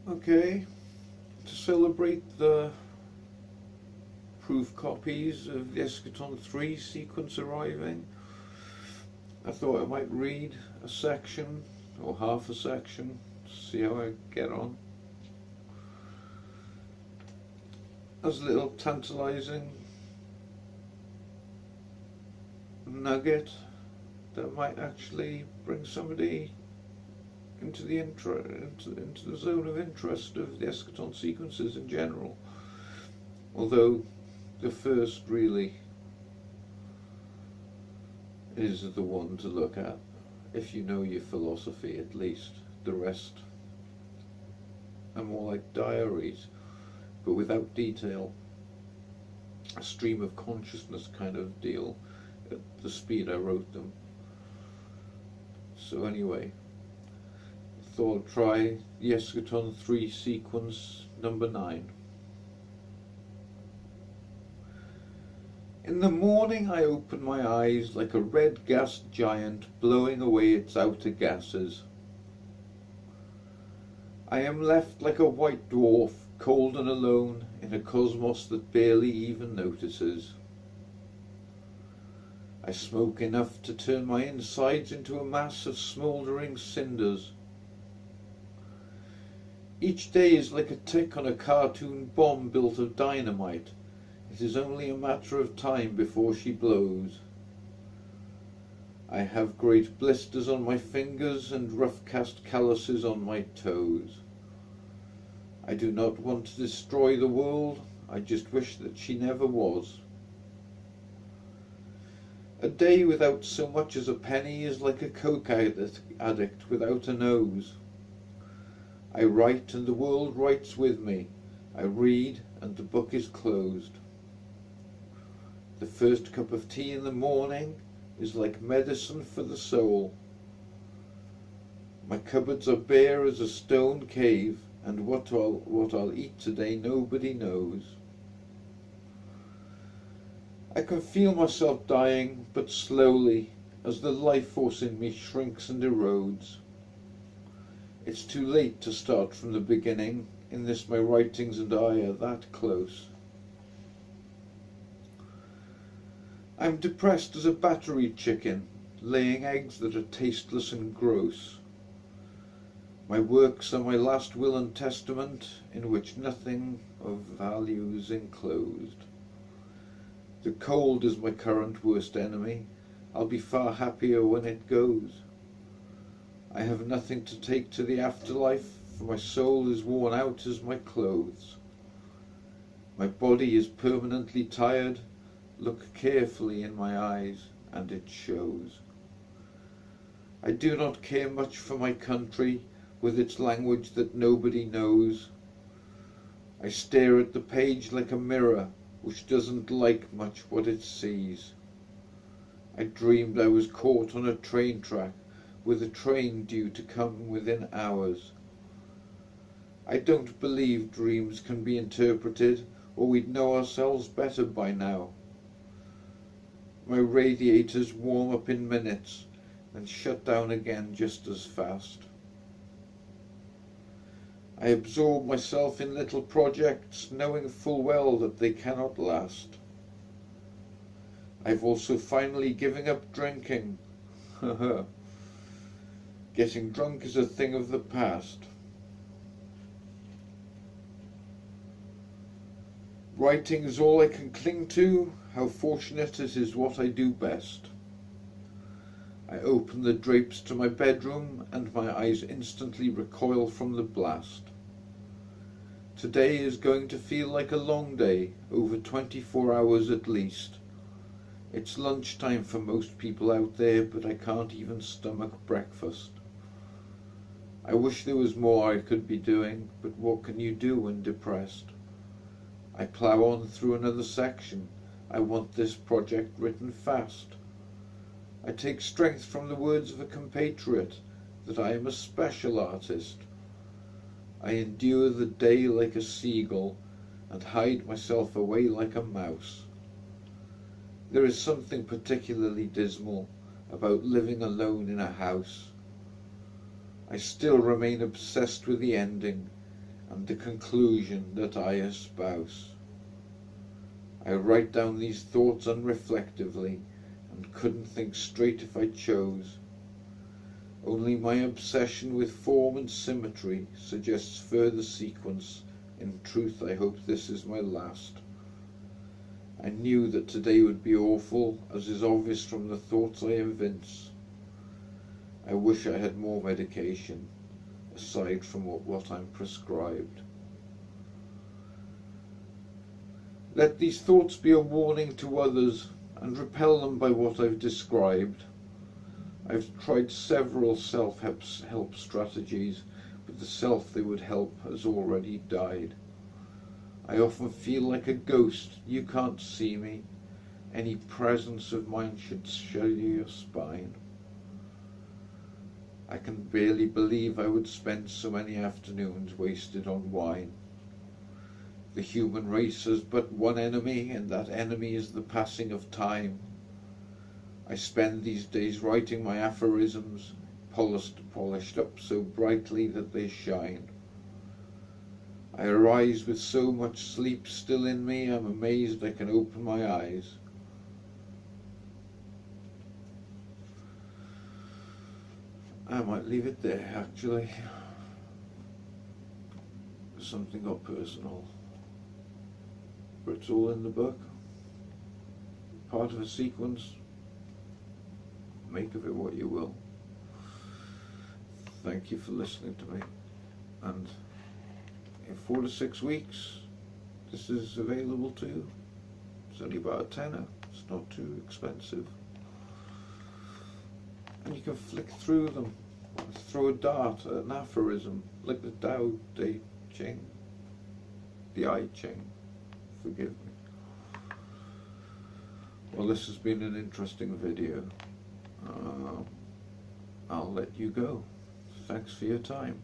Okay, to celebrate the proof copies of the eschatonIIIportion sequence arriving, I thought I might read a section or half a section to see how I get on. As a little tantalising nugget that might actually bring somebody into the into the zone of interest of the eschaton sequences in general. Although the first really is the one to look at, if you know your philosophy at least. The rest are more like diaries, but without detail. A stream of consciousness kind of deal at the speed I wrote them. So anyway, I thought I'd try the eschatonIIIportion sequence number 9. In the morning I open my eyes like a red-gassed giant blowing away its outer gases. I am left like a white dwarf, cold and alone, in a cosmos that barely even notices. I smoke enough to turn my insides into a mass of smouldering cinders. Each day is like a tick on a cartoon bomb built of dynamite. It is only a matter of time before she blows. I have great blisters on my fingers and roughcast callouses on my toes. I do not want to destroy the world, I just wish that she never was. A day without so much as a penny is like a coke addict without a nose. I write and the world writes with me. I read and the book is closed. The first cup of tea in the morning is like medicine for the soul. My cupboards are bare as a stone cave, and what I'll eat today nobody knows. I can feel myself dying, but slowly, as the life force in me shrinks and erodes. It's too late to start from the beginning. In this my writings and I are that close. I'm depressed as a battery chicken, laying eggs that are tasteless and gross. My works are my last will and testament, in which nothing of value is enclosed. The cold is my current worst enemy. I'll be far happier when it goes. I have nothing to take to the afterlife, for my soul is worn out as my clothes. My body is permanently tired. Look carefully in my eyes, and it shows. I do not care much for my country, with its language that nobody knows. I stare at the page like a mirror, which doesn't like much what it sees. I dreamed I was caught on a train track, with a train due to come within hours. I don't believe dreams can be interpreted, or we'd know ourselves better by now. My radiators warm up in minutes and shut down again just as fast. I absorb myself in little projects, knowing full well that they cannot last. I've also finally given up drinking. Getting drunk is a thing of the past. Writing is all I can cling to. How fortunate it is what I do best. I open the drapes to my bedroom and my eyes instantly recoil from the blast. Today is going to feel like a long day, over 24 hours at least. It's lunchtime for most people out there, but I can't even stomach breakfast. I wish there was more I could be doing, but what can you do when depressed? I plough on through another section. I want this project written fast. I take strength from the words of a compatriot that I am a special artist. I endure the day like a seagull and hide myself away like a mouse. There is something particularly dismal about living alone in a house. I still remain obsessed with the ending, and the conclusion that I espouse. I write down these thoughts unreflectively and couldn't think straight if I chose. Only my obsession with form and symmetry suggests further sequence. In truth, I hope this is my last. I knew that today would be awful, as is obvious from the thoughts I evince. I wish I had more medication, aside from what I'm prescribed. Let these thoughts be a warning to others, and repel them by what I've described. I've tried several self-help strategies, but the self they would help has already died. I often feel like a ghost. You can't see me. Any presence of mine should shudder your spine. I can barely believe I would spend so many afternoons wasted on wine. The human race has but one enemy, and that enemy is the passing of time. I spend these days writing my aphorisms, polished up so brightly that they shine. I arise with so much sleep still in me, I'm amazed I can open my eyes. I might leave it there, actually. Something got personal. But it's all in the book. Part of a sequence. Make of it what you will. Thank you for listening to me. And in 4 to 6 weeks, this is available too. It's only about a tenner. It's not too expensive. And you can flick through them, throw a dart at an aphorism, like the Tao Te Ching, the I Ching. Forgive me. Well, this has been an interesting video. I'll let you go. Thanks for your time.